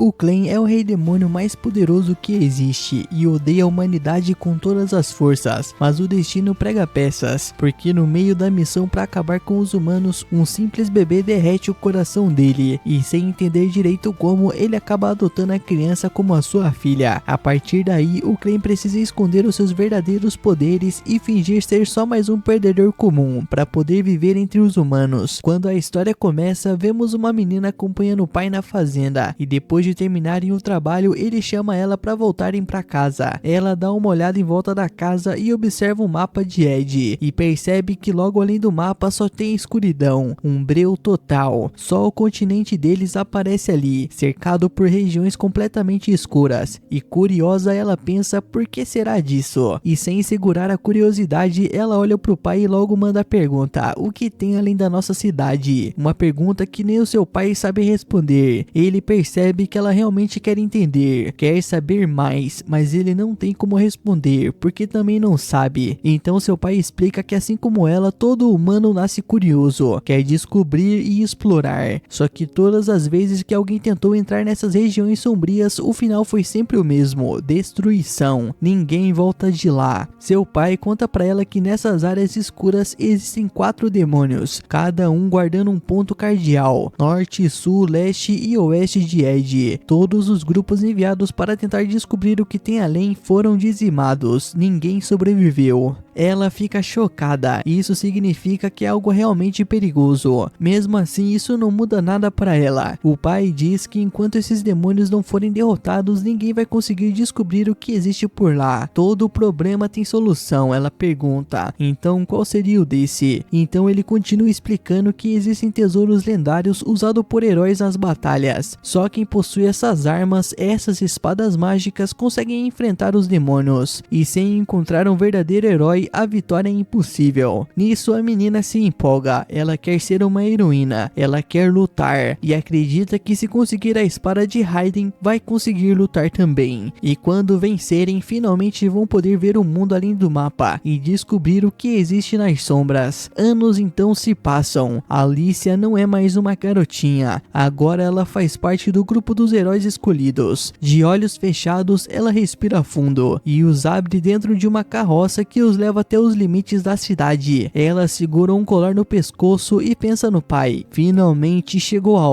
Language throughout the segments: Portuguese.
O Clan é o rei demônio mais poderoso que existe e odeia a humanidade com todas as forças, mas o destino prega peças, porque no meio da missão para acabar com os humanos, um simples bebê derrete o coração dele, e sem entender direito como, ele acaba adotando a criança como a sua filha. A partir daí, o Clan precisa esconder os seus verdadeiros poderes e fingir ser só mais um perdedor comum, para poder viver entre os humanos. Quando a história começa, vemos uma menina acompanhando o pai na fazenda, e depois de terminarem o trabalho, ele chama ela para voltarem para casa. Ela dá uma olhada em volta da casa e observa um mapa de Ed, e percebe que logo além do mapa só tem escuridão, um breu total. Só o continente deles aparece ali, cercado por regiões completamente escuras, e curiosa ela pensa por que será disso, e sem segurar a curiosidade, ela olha pro pai e logo manda a pergunta: o que tem além da nossa cidade? Uma pergunta que nem o seu pai sabe responder. Ele percebe que ela realmente quer entender, quer saber mais, mas ele não tem como responder, porque também não sabe. Então seu pai explica que assim como ela, todo humano nasce curioso, quer descobrir e explorar. Só que todas as vezes que alguém tentou entrar nessas regiões sombrias, o final foi sempre o mesmo: destruição. Ninguém volta de lá. Seu pai conta pra ela que nessas áreas escuras existem 4 demônios, cada um guardando um ponto cardeal: norte, sul, leste e oeste de Ed. Todos os grupos enviados para tentar descobrir o que tem além foram dizimados, ninguém sobreviveu. Ela fica chocada, e isso significa que é algo realmente perigoso. Mesmo assim, isso não muda nada para ela. O pai diz que enquanto esses demônios não forem derrotados, ninguém vai conseguir descobrir o que existe por lá. Todo problema tem solução, ela pergunta. Então qual seria o desse? Então ele continua explicando que existem tesouros lendários usados por heróis nas batalhas. Só quem possui essas armas, essas espadas mágicas, conseguem enfrentar os demônios. E sem encontrar um verdadeiro herói, a vitória é impossível. Nisso a menina se empolga, ela quer ser uma heroína, ela quer lutar, e acredita que se conseguir a espada de Raiden, vai conseguir lutar também. E quando vencerem, finalmente vão poder ver o mundo além do mapa, e descobrir o que existe nas sombras. Anos então se passam, Alicia não é mais uma garotinha, agora ela faz parte do grupo dos heróis escolhidos. De olhos fechados, ela respira fundo, e os abre dentro de uma carroça que os leva até os limites da cidade. Ela segura um colar no pescoço e pensa no pai. Finalmente chegou a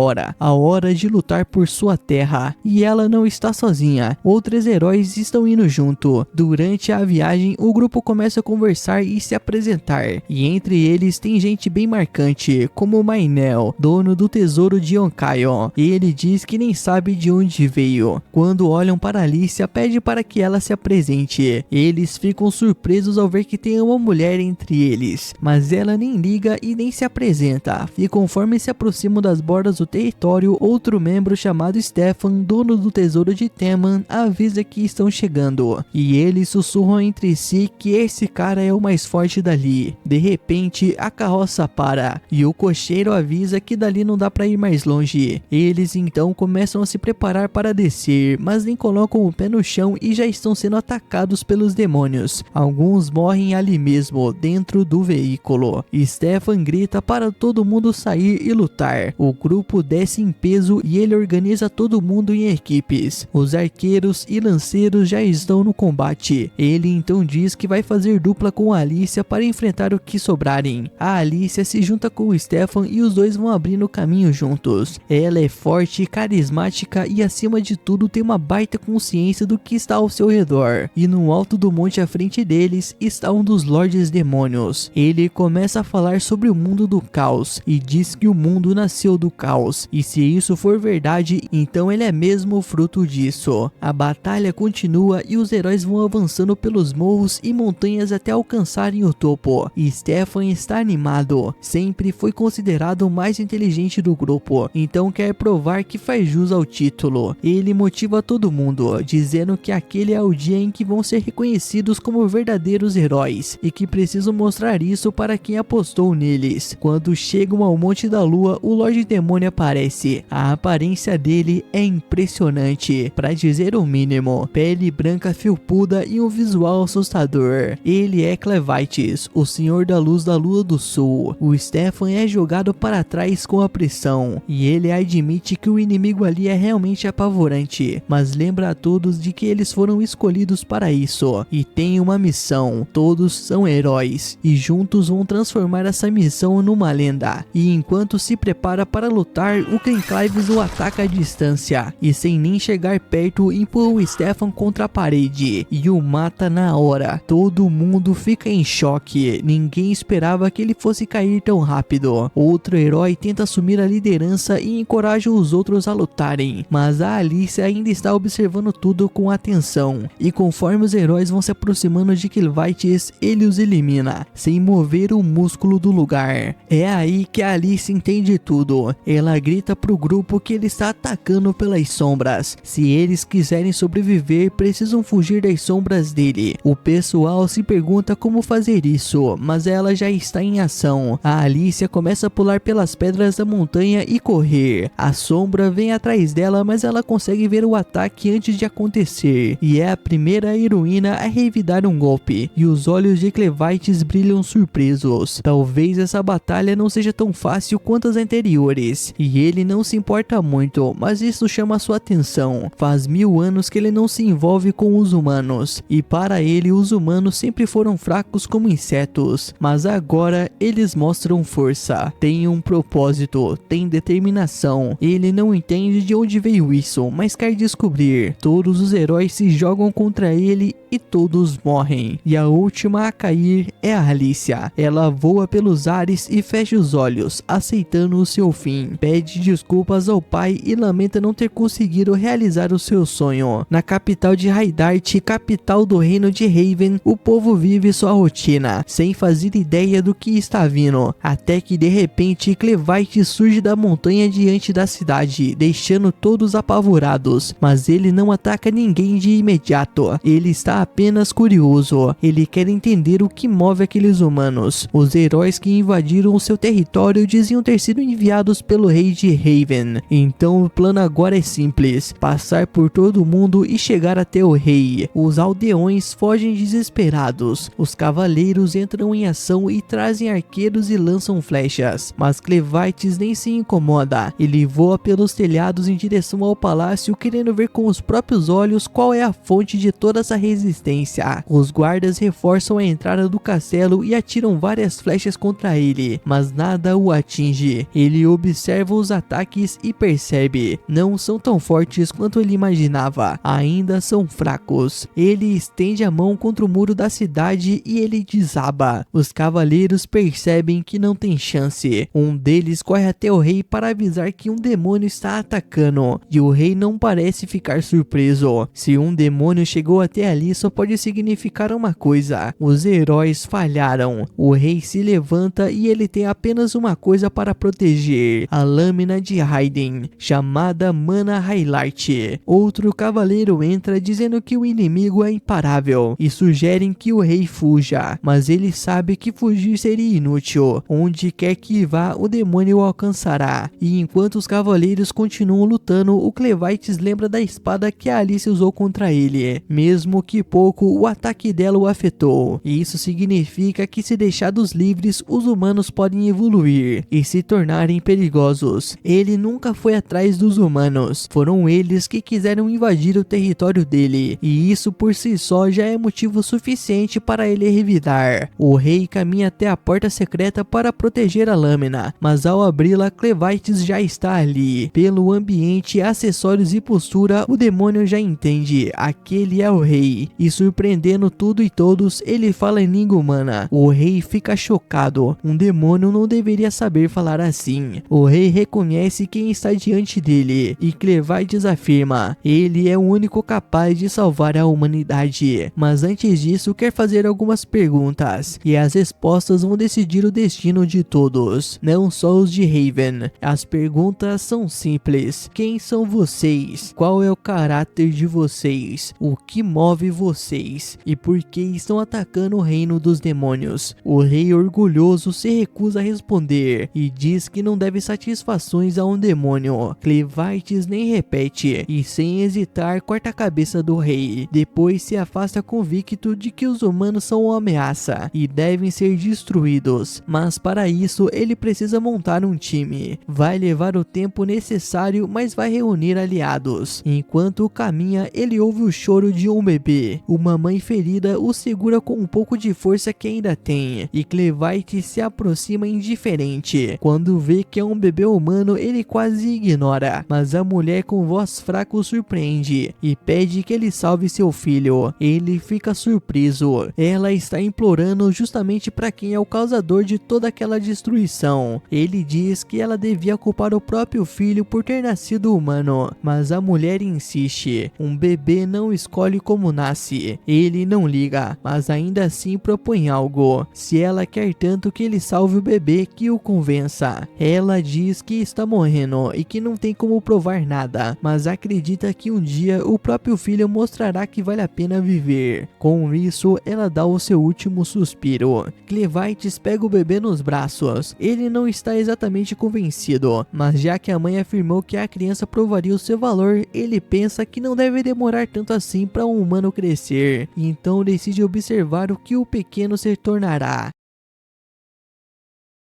hora de lutar por sua terra. E ela não está sozinha, outros heróis estão indo junto. Durante a viagem, o grupo começa a conversar e se apresentar, e entre eles tem gente bem marcante, como Mainel, dono do tesouro de Yonkaion. Ele diz que nem sabe de onde veio. Quando olham para Alicia, pede para que ela se apresente. Eles ficam surpresos ao ver que tem uma mulher entre eles, mas ela nem liga e nem se apresenta. E conforme se aproximam das bordas do território, outro membro chamado Stefan, dono do tesouro de Teman, avisa que estão chegando, e eles sussurram entre si que esse cara é o mais forte dali. De repente a carroça para, e o cocheiro avisa que dali não dá para ir mais longe. Eles então começam a se preparar para descer, mas nem colocam o pé no chão e já estão sendo atacados pelos demônios. Alguns morrem ali mesmo, dentro do veículo. Stefan grita para todo mundo sair e lutar. O grupo desce em peso e ele organiza todo mundo em equipes. Os arqueiros e lanceiros já estão no combate. Ele então diz que vai fazer dupla com a Alicia para enfrentar o que sobrarem. A Alicia se junta com o Stefan e os dois vão abrindo o caminho juntos. Ela é forte, carismática e acima de tudo tem uma baita consciência do que está ao seu redor. E no alto do monte à frente deles está um dos Lordes Demônios. Ele começa a falar sobre o mundo do caos e diz que o mundo nasceu do caos, e se isso for verdade, então ele é mesmo o fruto disso. A batalha continua e os heróis vão avançando pelos morros e montanhas até alcançarem o topo. E Stefan está animado, sempre foi considerado o mais inteligente do grupo, então quer provar que faz jus ao título. Ele motiva todo mundo, dizendo que aquele é o dia em que vão ser reconhecidos como verdadeiros heróis. heróis e que precisam mostrar isso para quem apostou neles. Quando chegam ao Monte da Lua, o Lorde Demônio aparece. A aparência dele é impressionante, para dizer o mínimo. Pele branca felpuda e um visual assustador. Ele é Clevites, o Senhor da Luz da Lua do Sul. O Stefan é jogado para trás com a pressão, e ele admite que o inimigo ali é realmente apavorante, mas lembra a todos de que eles foram escolhidos para isso, e tem uma missão. Todos são heróis, e juntos vão transformar essa missão numa lenda. E enquanto se prepara para lutar, o Clives o ataca à distância, e sem nem chegar perto, empurra o Stefan contra a parede, e o mata na hora. Todo mundo fica em choque, ninguém esperava que ele fosse cair tão rápido. Outro herói tenta assumir a liderança e encoraja os outros a lutarem, mas a Alicia ainda está observando tudo com atenção, e conforme os heróis vão se aproximando de Clevites, ele os elimina, sem mover um músculo do lugar. É aí que a Alicia entende tudo. Ela grita pro grupo que ele está atacando pelas sombras. Se eles quiserem sobreviver, precisam fugir das sombras dele. O pessoal se pergunta como fazer isso, mas ela já está em ação. A Alicia começa a pular pelas pedras da montanha e correr. A sombra vem atrás dela, mas ela consegue ver o ataque antes de acontecer, e é a primeira heroína a revidar um golpe, e os olhos de Clevites brilham surpresos. Talvez essa batalha não seja tão fácil quanto as anteriores, e ele não se importa muito, mas isso chama sua atenção. Faz 1000 anos que ele não se envolve com os humanos, e para ele os humanos sempre foram fracos como insetos, mas agora eles mostram força, têm um propósito, têm determinação. Ele não entende de onde veio isso, mas quer descobrir. Todos os heróis se jogam contra ele e todos morrem, e a última a cair é a Alicia. Ela voa pelos ares e fecha os olhos, aceitando o seu fim. Pede desculpas ao pai e lamenta não ter conseguido realizar o seu sonho. Na capital de Haidart, capital do reino de Haven, o povo vive sua rotina, sem fazer ideia do que está vindo, até que de repente Clevites surge da montanha diante da cidade, deixando todos apavorados, mas ele não ataca ninguém de imediato. Ele está apenas curioso, ele quer entender o que move aqueles humanos. Os heróis que invadiram o seu território diziam ter sido enviados pelo rei de Haven, então o plano agora é simples: passar por todo mundo e chegar até o rei. Os aldeões fogem desesperados, os cavaleiros entram em ação e trazem arqueiros e lançam flechas, mas Clevites nem se incomoda. Ele voa pelos telhados em direção ao palácio, querendo ver com os próprios olhos qual é a fonte de toda essa resistência. Os guardas reforçam a entrada do castelo e atiram várias flechas contra ele, mas nada o atinge. Ele observa os ataques e percebe: não são tão fortes quanto ele imaginava, ainda são fracos. Ele estende a mão contra o muro da cidade e ele desaba. Os cavaleiros percebem que não tem chance. Um deles corre até o rei para avisar que um demônio está atacando, e o rei não parece ficar surpreso. Se um demônio chegou até ali, só pode significar uma coisa: os heróis falharam. O rei se levanta e ele tem apenas uma coisa para proteger: a lâmina de Raiden, chamada Mana Highlight. Outro cavaleiro entra dizendo que o inimigo é imparável e sugerem que o rei fuja, mas ele sabe que fugir seria inútil. Onde quer que vá, o demônio o alcançará. E enquanto os cavaleiros continuam lutando, o Clevites lembra da espada que a Alicia usou contra ele. Mesmo que pouco, o ataque dela o afetou. E isso significa que, se deixados livres, os humanos podem evoluir e se tornarem perigosos. Ele nunca foi atrás dos humanos, foram eles que quiseram invadir o território dele, e isso por si só já é motivo suficiente para ele revidar. O rei caminha até a porta secreta para proteger a lâmina, mas ao abri-la, Clevites já está ali. Pelo ambiente, acessórios e postura, o demônio já entende: aquele é o rei. E surpreendendo tudo e todos, ele fala em língua humana. O rei fica chocado. Um demônio não deveria saber falar assim. O rei reconhece quem está diante dele, e Clevites afirma: ele é o único capaz de salvar a humanidade. Mas antes disso, quer fazer algumas perguntas, e as respostas vão decidir o destino de todos, não só os de Haven. As perguntas são simples: quem são vocês? Qual é o caráter de vocês? O que move vocês? E por que estão estão atacando o reino dos demônios. O rei orgulhoso se recusa a responder e diz que não deve satisfações a um demônio. Clevites nem repete e sem hesitar corta a cabeça do rei. Depois se afasta convicto de que os humanos são uma ameaça e devem ser destruídos, mas para isso ele precisa montar um time. Vai levar o tempo necessário, mas vai reunir aliados. Enquanto caminha, ele ouve o choro de um bebê. Uma mãe ferida o segura com um pouco de força que ainda tem, e Clevites se aproxima indiferente. Quando vê que é um bebê humano, ele quase ignora, mas a mulher com voz fraca o surpreende e pede que ele salve seu filho. Ele fica surpreso. Ela está implorando justamente para quem é o causador de toda aquela destruição. Ele diz que ela devia culpar o próprio filho por ter nascido humano, mas a mulher insiste. Um bebê não escolhe como nasce. Ele não liga, mas ainda assim propõe algo. Se ela quer tanto que ele salve o bebê, que o convença. Ela diz que está morrendo e que não tem como provar nada, mas acredita que um dia o próprio filho mostrará que vale a pena viver. Com isso, ela dá o seu último suspiro. Clevites pega o bebê nos braços. Ele não está exatamente convencido, mas já que a mãe afirmou que a criança provaria o seu valor, ele pensa que não deve demorar tanto assim para um humano crescer. Então decide observar o que o pequeno se tornará.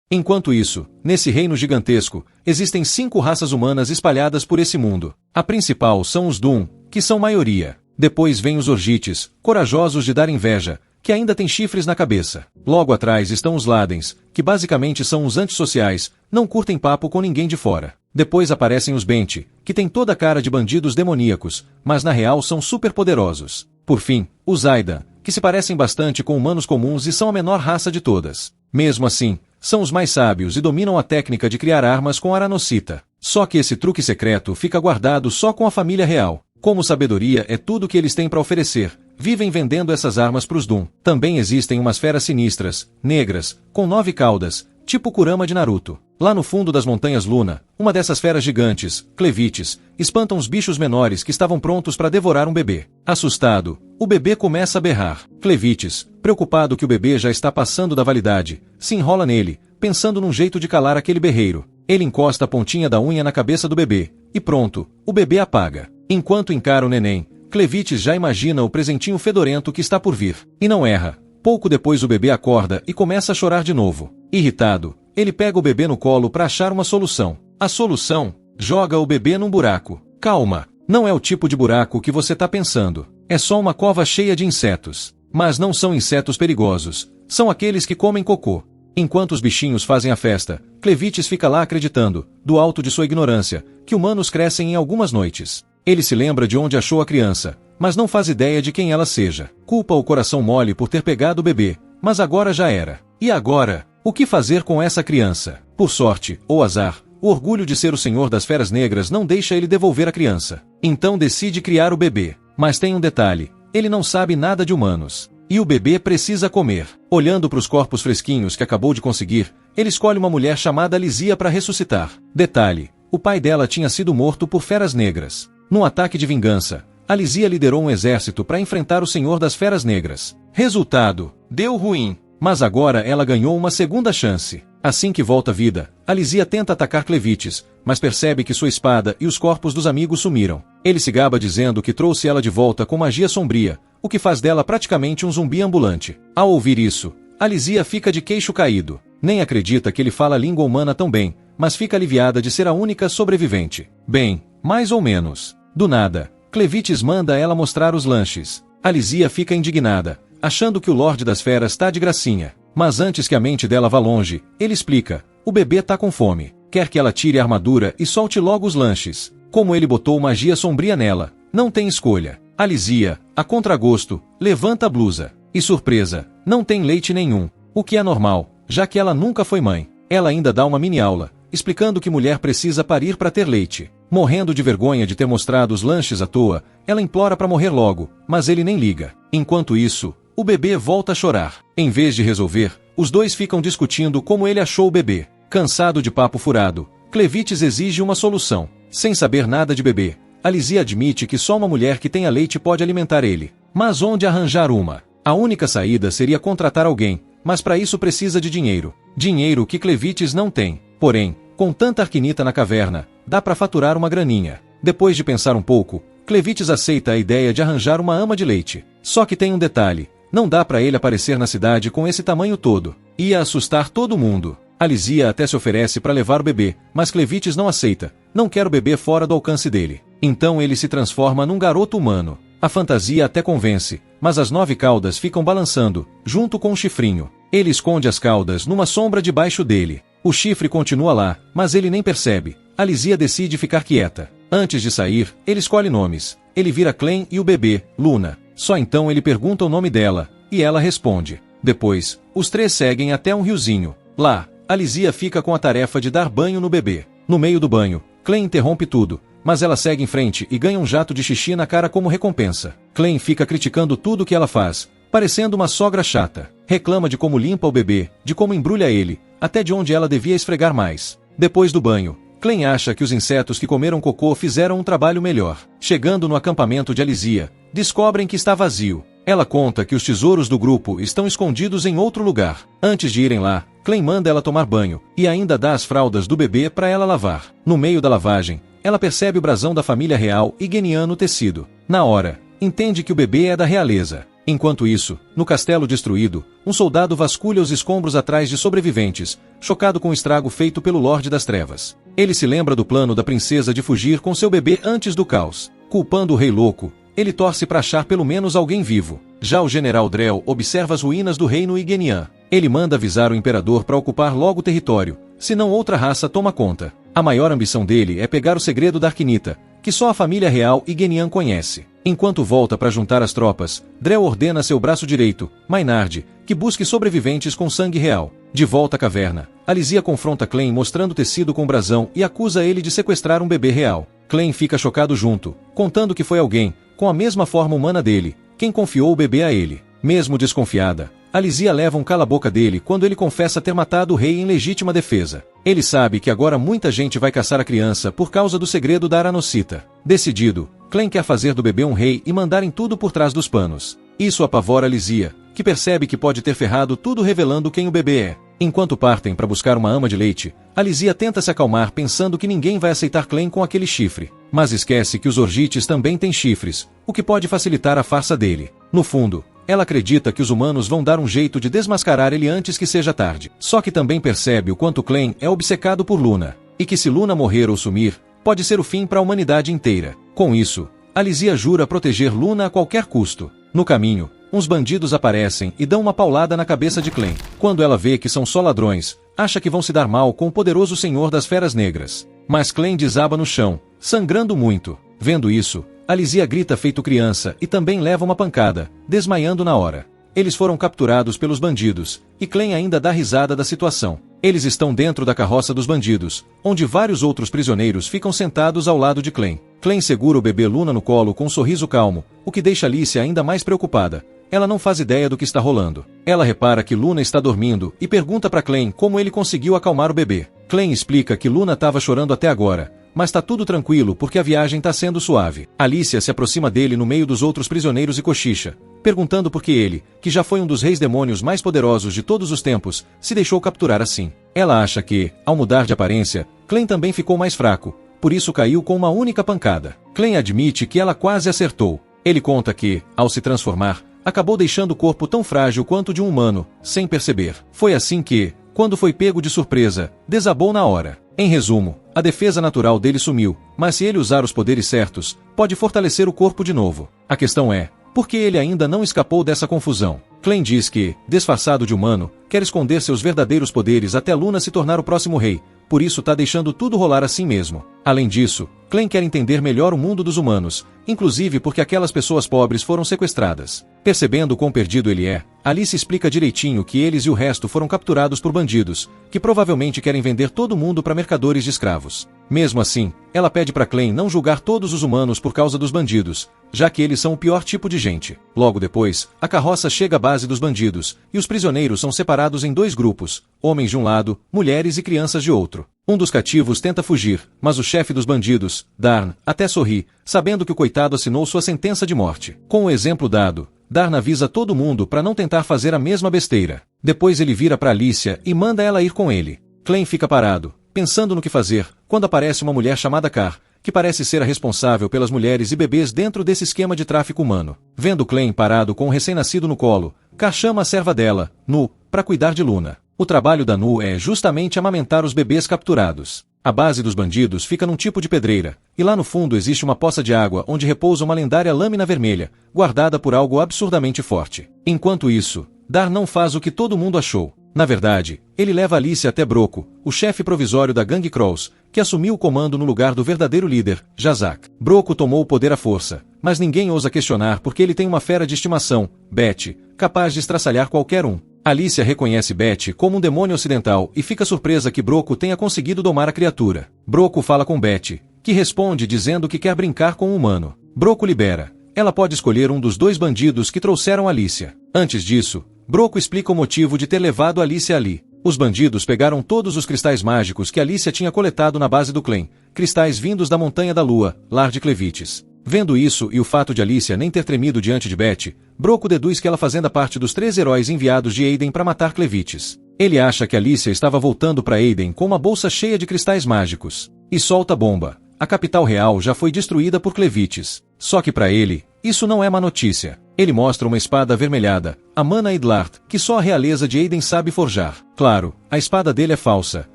Enquanto isso, nesse reino gigantesco, existem 5 raças humanas espalhadas por esse mundo. A principal são os Doom, que são maioria. Depois vem os Orgites, corajosos de dar inveja, que ainda têm chifres na cabeça. Logo atrás estão os Ladens, que basicamente são os antissociais, não curtem papo com ninguém de fora. Depois aparecem os Benti, que têm toda a cara de bandidos demoníacos, mas na real são super poderosos. Por fim, os Aidan, que se parecem bastante com humanos comuns e são a menor raça de todas. Mesmo assim, são os mais sábios e dominam a técnica de criar armas com aranocita. Só que esse truque secreto fica guardado só com a família real. Como sabedoria é tudo que eles têm para oferecer, vivem vendendo essas armas pros Doom. Também existem umas feras sinistras, negras, com 9 caudas, tipo Kurama de Naruto. Lá no fundo das montanhas Luna, uma dessas feras gigantes, Clevites, espanta uns bichos menores que estavam prontos para devorar um bebê. Assustado, o bebê começa a berrar. Clevites, preocupado que o bebê já está passando da validade, se enrola nele, pensando num jeito de calar aquele berreiro. Ele encosta a pontinha da unha na cabeça do bebê, e pronto, o bebê apaga. Enquanto encara o neném, Clevites já imagina o presentinho fedorento que está por vir. E não erra. Pouco depois o bebê acorda e começa a chorar de novo. Irritado, ele pega o bebê no colo para achar uma solução. A solução? Joga o bebê num buraco. Calma, não é o tipo de buraco que você tá pensando. É só uma cova cheia de insetos. Mas não são insetos perigosos. São aqueles que comem cocô. Enquanto os bichinhos fazem a festa, Clevites fica lá acreditando, do alto de sua ignorância, que humanos crescem em algumas noites. Ele se lembra de onde achou a criança, mas não faz ideia de quem ela seja. Culpa o coração mole por ter pegado o bebê, mas agora já era. E agora? O que fazer com essa criança? Por sorte, ou azar, o orgulho de ser o senhor das feras negras não deixa ele devolver a criança. Então decide criar o bebê. Mas tem um detalhe, ele não sabe nada de humanos. E o bebê precisa comer. Olhando para os corpos fresquinhos que acabou de conseguir, ele escolhe uma mulher chamada Lizia para ressuscitar. Detalhe, o pai dela tinha sido morto por feras negras. Num ataque de vingança, a Lizia liderou um exército para enfrentar o Senhor das Feras Negras. Resultado, deu ruim. Mas agora ela ganhou uma segunda chance. Assim que volta à vida, a Lizia tenta atacar Clevites, mas percebe que sua espada e os corpos dos amigos sumiram. Ele se gaba dizendo que trouxe ela de volta com magia sombria, o que faz dela praticamente um zumbi ambulante. Ao ouvir isso, a Lizia fica de queixo caído. Nem acredita que ele fala a língua humana tão bem, mas fica aliviada de ser a única sobrevivente. Bem, mais ou menos. Do nada, Clevites manda ela mostrar os lanches. A Lizia fica indignada, achando que o Lorde das Feras tá de gracinha. Mas antes que a mente dela vá longe, ele explica, o bebê tá com fome. Quer que ela tire a armadura e solte logo os lanches. Como ele botou magia sombria nela, não tem escolha. A Lizia, a contragosto, levanta a blusa. E surpresa, não tem leite nenhum. O que é normal, já que ela nunca foi mãe. Ela ainda dá uma mini aula, explicando que mulher precisa parir para ter leite. Morrendo de vergonha de ter mostrado os lanches à toa, ela implora para morrer logo, mas ele nem liga. Enquanto isso, o bebê volta a chorar. Em vez de resolver, os dois ficam discutindo como ele achou o bebê. Cansado de papo furado, Clevites exige uma solução. Sem saber nada de bebê, a Lizia admite que só uma mulher que tenha leite pode alimentar ele. Mas onde arranjar uma? A única saída seria contratar alguém, mas para isso precisa de dinheiro. Dinheiro que Clevites não tem. Porém, com tanta arquinita na caverna, dá para faturar uma graninha. Depois de pensar um pouco, Clevites aceita a ideia de arranjar uma ama de leite. Só que tem um detalhe, não dá para ele aparecer na cidade com esse tamanho todo. Ia assustar todo mundo. A Lísia até se oferece para levar o bebê, mas Clevites não aceita, não quer o bebê fora do alcance dele. Então ele se transforma num garoto humano. A fantasia até convence, mas as 9 caudas ficam balançando, junto com um chifrinho. Ele esconde as caudas numa sombra debaixo dele. O chifre continua lá, mas ele nem percebe. A Lísia decide ficar quieta. Antes de sair, ele escolhe nomes. Ele vira Clem e o bebê, Luna. Só então ele pergunta o nome dela, e ela responde. Depois, os 3 seguem até um riozinho. Lá, a Lísia fica com a tarefa de dar banho no bebê. No meio do banho, Clem interrompe tudo, mas ela segue em frente e ganha um jato de xixi na cara como recompensa. Clem fica criticando tudo que ela faz, parecendo uma sogra chata. Reclama de como limpa o bebê, de como embrulha ele, até de onde ela devia esfregar mais. Depois do banho, Clem acha que os insetos que comeram cocô fizeram um trabalho melhor. Chegando no acampamento de Alisia, descobrem que está vazio. Ela conta que os tesouros do grupo estão escondidos em outro lugar. Antes de irem lá, Clem manda ela tomar banho, e ainda dá as fraldas do bebê para ela lavar. No meio da lavagem, ela percebe o brasão da família real e Guenian no tecido. Na hora, entende que o bebê é da realeza. Enquanto isso, no castelo destruído, um soldado vasculha os escombros atrás de sobreviventes, chocado com o estrago feito pelo Lorde das Trevas. Ele se lembra do plano da princesa de fugir com seu bebê antes do caos. Culpando o Rei Louco, ele torce para achar pelo menos alguém vivo. Já o general Drell observa as ruínas do reino Guenian. Ele manda avisar o imperador para ocupar logo o território, senão outra raça toma conta. A maior ambição dele é pegar o segredo da Arquinita, que só a família real Guenian conhece. Enquanto volta para juntar as tropas, Drell ordena a seu braço direito, Maynard, que busque sobreviventes com sangue real. De volta à caverna, Alisia confronta Clem mostrando o tecido com brasão e acusa ele de sequestrar um bebê real. Clem fica chocado junto, contando que foi alguém, com a mesma forma humana dele, quem confiou o bebê a ele. Mesmo desconfiada, Alisia leva um cala-boca dele quando ele confessa ter matado o rei em legítima defesa. Ele sabe que agora muita gente vai caçar a criança por causa do segredo da Aranocita. Decidido, Clem quer fazer do bebê um rei e mandarem tudo por trás dos panos. Isso apavora Alisia, que percebe que pode ter ferrado tudo revelando quem o bebê é. Enquanto partem para buscar uma ama de leite, Alisia tenta se acalmar pensando que ninguém vai aceitar Clem com aquele chifre. Mas esquece que os Orgites também têm chifres, o que pode facilitar a farsa dele. No fundo, ela acredita que os humanos vão dar um jeito de desmascarar ele antes que seja tarde. Só que também percebe o quanto Clem é obcecado por Luna, e que se Luna morrer ou sumir, pode ser o fim para a humanidade inteira. Com isso, Alisia jura proteger Luna a qualquer custo. No caminho, uns bandidos aparecem e dão uma paulada na cabeça de Clem. Quando ela vê que são só ladrões, acha que vão se dar mal com o poderoso senhor das feras negras. Mas Clem desaba no chão, sangrando muito. Vendo isso, Alisia grita feito criança e também leva uma pancada, desmaiando na hora. Eles foram capturados pelos bandidos, e Clem ainda dá risada da situação. Eles estão dentro da carroça dos bandidos, onde vários outros prisioneiros ficam sentados ao lado de Clem. Clem segura o bebê Luna no colo com um sorriso calmo, o que deixa Alicia ainda mais preocupada. Ela não faz ideia do que está rolando. Ela repara que Luna está dormindo e pergunta para Clem como ele conseguiu acalmar o bebê. Clem explica que Luna estava chorando até agora, mas tá tudo tranquilo porque a viagem tá sendo suave. Alicia se aproxima dele no meio dos outros prisioneiros e cochicha, perguntando por que ele, que já foi um dos reis demônios mais poderosos de todos os tempos, se deixou capturar assim. Ela acha que, ao mudar de aparência, Clem também ficou mais fraco, por isso caiu com uma única pancada. Clem admite que ela quase acertou. Ele conta que, ao se transformar, acabou deixando o corpo tão frágil quanto de um humano, sem perceber. Foi assim que, quando foi pego de surpresa, desabou na hora. Em resumo, a defesa natural dele sumiu, mas se ele usar os poderes certos, pode fortalecer o corpo de novo. A questão é, por que ele ainda não escapou dessa confusão? Clem diz que, disfarçado de humano, quer esconder seus verdadeiros poderes até Luna se tornar o próximo rei, por isso tá deixando tudo rolar assim mesmo. Além disso, Clem quer entender melhor o mundo dos humanos, inclusive porque aquelas pessoas pobres foram sequestradas. Percebendo quão perdido ele é, Alice explica direitinho que eles e o resto foram capturados por bandidos, que provavelmente querem vender todo mundo para mercadores de escravos. Mesmo assim, ela pede para Clem não julgar todos os humanos por causa dos bandidos, já que eles são o pior tipo de gente. Logo depois, a carroça chega à base dos bandidos, e os prisioneiros são separados em dois grupos, homens de um lado, mulheres e crianças de outro. outro. Um dos cativos tenta fugir, mas o chefe dos bandidos, Darn, até sorri, sabendo que o coitado assinou sua sentença de morte. Com o exemplo dado, Darn avisa todo mundo para não tentar fazer a mesma besteira. Depois ele vira para Alicia e manda ela ir com ele. Clem fica parado, pensando no que fazer, quando aparece uma mulher chamada Car, que parece ser a responsável pelas mulheres e bebês dentro desse esquema de tráfico humano. Vendo Clem parado com um recém-nascido no colo, Car chama a serva dela, Nu, para cuidar de Luna. O trabalho da Nu é justamente amamentar os bebês capturados. A base dos bandidos fica num tipo de pedreira, e lá no fundo existe uma poça de água onde repousa uma lendária lâmina vermelha, guardada por algo absurdamente forte. Enquanto isso, Dar não faz o que todo mundo achou. Na verdade, ele leva Alicia até Broco, o chefe provisório da gangue Krauss, que assumiu o comando no lugar do verdadeiro líder, Jazak. Broco tomou o poder à força, mas ninguém ousa questionar porque ele tem uma fera de estimação, Betty, capaz de estraçalhar qualquer um. Alicia reconhece Betty como um demônio ocidental e fica surpresa que Broco tenha conseguido domar a criatura. Broco fala com Betty, que responde dizendo que quer brincar com o humano. Broco libera. Ela pode escolher um dos dois bandidos que trouxeram Alicia. Antes disso, Broco explica o motivo de ter levado Alicia ali. Os bandidos pegaram todos os cristais mágicos que Alicia tinha coletado na base do Clem, cristais vindos da Montanha da Lua, lar de Clevites. Vendo isso e o fato de Alicia nem ter tremido diante de Betty, Broco deduz que ela fazia parte dos 3 heróis enviados de Aiden para matar Clevites. Ele acha que Alicia estava voltando para Aiden com uma bolsa cheia de cristais mágicos. E solta a bomba. A capital real já foi destruída por Clevites. Só que para ele, isso não é má notícia. Ele mostra uma espada avermelhada, a Mana Idlart, que só a realeza de Aiden sabe forjar. Claro, a espada dele é falsa,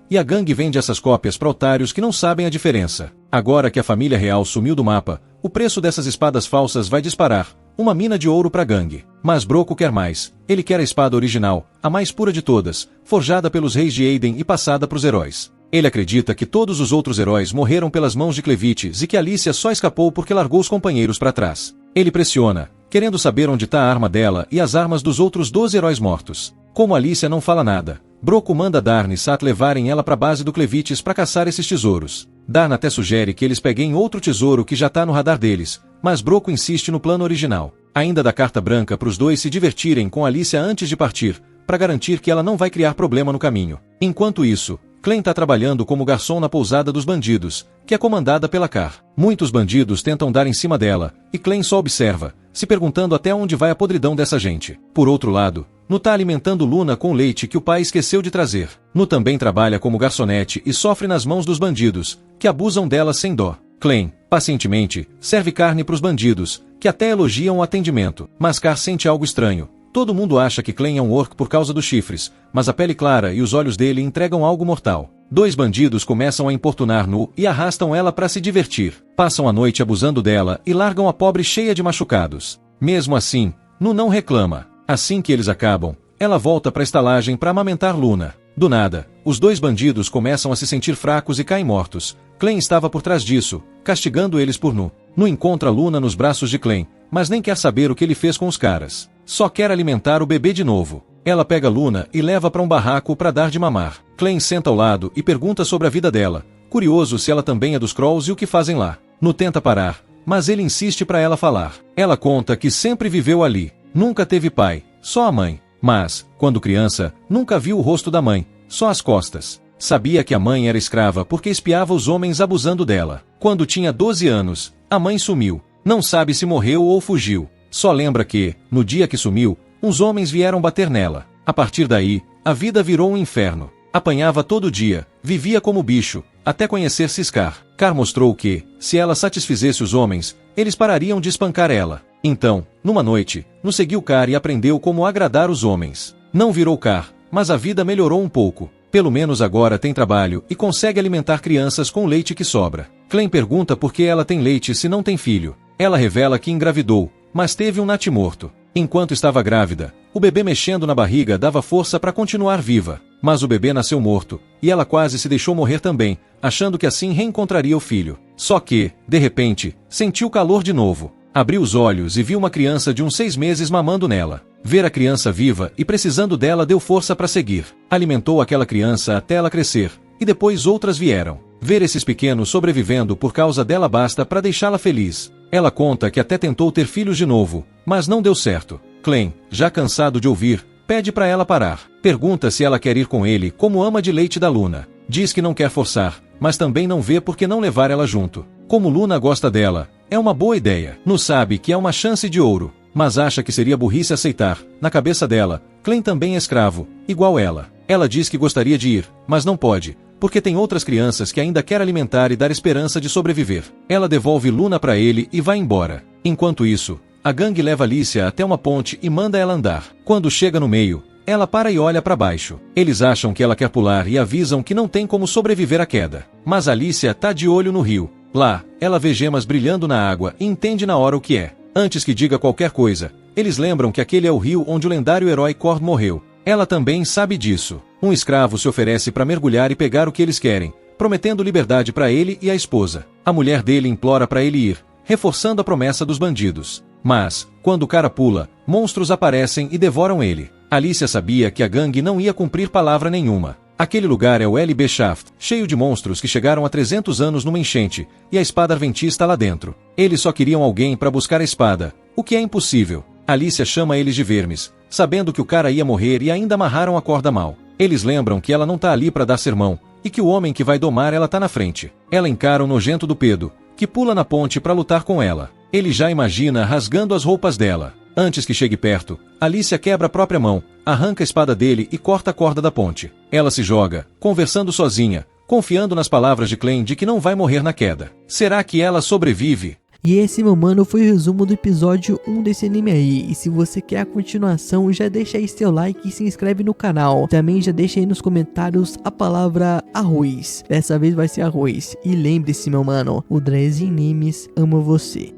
e a gangue vende essas cópias para otários que não sabem a diferença. Agora que a família real sumiu do mapa, o preço dessas espadas falsas vai disparar. Uma mina de ouro para a gangue. Mas Broco quer mais. Ele quer a espada original, a mais pura de todas, forjada pelos reis de Aiden e passada para os heróis. Ele acredita que todos os outros heróis morreram pelas mãos de Clevites e que Alicia só escapou porque largou os companheiros para trás. Ele pressiona, querendo saber onde está a arma dela e as armas dos outros 12 heróis mortos. Como Alicia não fala nada, Broco manda Darn e Sat levarem ela para a base do Clevites para caçar esses tesouros. Darn até sugere que eles peguem outro tesouro que já está no radar deles, mas Broco insiste no plano original. Ainda dá carta branca para os dois se divertirem com Alicia antes de partir, para garantir que ela não vai criar problema no caminho. Enquanto isso, Clem está trabalhando como garçom na pousada dos bandidos, que é comandada pela Car. Muitos bandidos tentam dar em cima dela, e Clem só observa, se perguntando até onde vai a podridão dessa gente. Por outro lado, Nu está alimentando Luna com leite que o pai esqueceu de trazer. Nu também trabalha como garçonete e sofre nas mãos dos bandidos, que abusam dela sem dó. Clem, pacientemente, serve carne para os bandidos, que até elogiam o atendimento. Mas Car sente algo estranho. Todo mundo acha que Clem é um orc por causa dos chifres, mas a pele clara e os olhos dele entregam algo mortal. 2 bandidos começam a importunar Nu e arrastam ela para se divertir. Passam a noite abusando dela e largam a pobre cheia de machucados. Mesmo assim, Nu não reclama. Assim que eles acabam, ela volta para a estalagem para amamentar Luna. Do nada, os 2 bandidos começam a se sentir fracos e caem mortos. Clem estava por trás disso, castigando eles por Nu. Nu encontra Luna nos braços de Clem, mas nem quer saber o que ele fez com os caras. Só quer alimentar o bebê de novo. Ela pega Luna e leva para um barraco para dar de mamar. Clem senta ao lado e pergunta sobre a vida dela, curioso se ela também é dos Krauss e o que fazem lá. Nu tenta parar, mas ele insiste para ela falar. Ela conta que sempre viveu ali. Nunca teve pai, só a mãe. Mas, quando criança, nunca viu o rosto da mãe, só as costas. Sabia que a mãe era escrava porque espiava os homens abusando dela. Quando tinha 12 anos, a mãe sumiu. Não sabe se morreu ou fugiu. Só lembra que, no dia que sumiu, uns homens vieram bater nela. A partir daí, a vida virou um inferno. Apanhava todo dia, vivia como bicho, até conhecer Ciscar. Car mostrou que, se ela satisfizesse os homens, eles parariam de espancar ela. Então, numa noite, Nu seguiu Car e aprendeu como agradar os homens. Não virou Car, mas a vida melhorou um pouco. Pelo menos agora tem trabalho e consegue alimentar crianças com o leite que sobra. Clem pergunta por que ela tem leite se não tem filho. Ela revela que engravidou, mas teve um natimorto. Enquanto estava grávida, o bebê mexendo na barriga dava força para continuar viva. Mas o bebê nasceu morto, e ela quase se deixou morrer também, achando que assim reencontraria o filho. Só que, de repente, sentiu calor de novo. Abriu os olhos e viu uma criança de uns 6 meses mamando nela. Ver a criança viva e precisando dela deu força para seguir. Alimentou aquela criança até ela crescer, e depois outras vieram. Ver esses pequenos sobrevivendo por causa dela basta para deixá-la feliz. Ela conta que até tentou ter filhos de novo, mas não deu certo. Clem, já cansado de ouvir, pede para ela parar. Pergunta se ela quer ir com ele como ama de leite da Luna. Diz que não quer forçar, mas também não vê por que não levar ela junto. Como Luna gosta dela, é uma boa ideia. Nu sabe que é uma chance de ouro, mas acha que seria burrice aceitar. Na cabeça dela, Clem também é escravo, igual ela. Ela diz que gostaria de ir, mas não pode, porque tem outras crianças que ainda quer alimentar e dar esperança de sobreviver. Ela devolve Luna para ele e vai embora. Enquanto isso, a gangue leva Alicia até uma ponte e manda ela andar. Quando chega no meio, ela para e olha para baixo. Eles acham que ela quer pular e avisam que não tem como sobreviver à queda. Mas Alicia tá de olho no rio. Lá, ela vê gemas brilhando na água e entende na hora o que é. Antes que diga qualquer coisa, eles lembram que aquele é o rio onde o lendário herói Korn morreu. Ela também sabe disso. Um escravo se oferece para mergulhar e pegar o que eles querem, prometendo liberdade para ele e a esposa. A mulher dele implora para ele ir, reforçando a promessa dos bandidos. Mas, quando o cara pula, monstros aparecem e devoram ele. Alicia sabia que a gangue não ia cumprir palavra nenhuma. Aquele lugar é o LB Shaft, cheio de monstros que chegaram há 300 anos numa enchente, e a espada Arventi está lá dentro. Eles só queriam alguém para buscar a espada, o que é impossível. Alicia chama eles de vermes, sabendo que o cara ia morrer e ainda amarraram a corda mal. Eles lembram que ela não tá ali para dar sermão, e que o homem que vai domar ela tá na frente. Ela encara o nojento do Pedo, que pula na ponte para lutar com ela. Ele já imagina rasgando as roupas dela. Antes que chegue perto, Alicia quebra a própria mão, arranca a espada dele e corta a corda da ponte. Ela se joga, conversando sozinha, confiando nas palavras de Clem de que não vai morrer na queda. Será que ela sobrevive? E esse, meu mano, foi o resumo do episódio 1 desse anime aí. E se você quer a continuação, já deixa aí seu like e se inscreve no canal. Também já deixa aí nos comentários a palavra arroz. Dessa vez vai ser arroz. E lembre-se, meu mano, o Dress Animes ama você.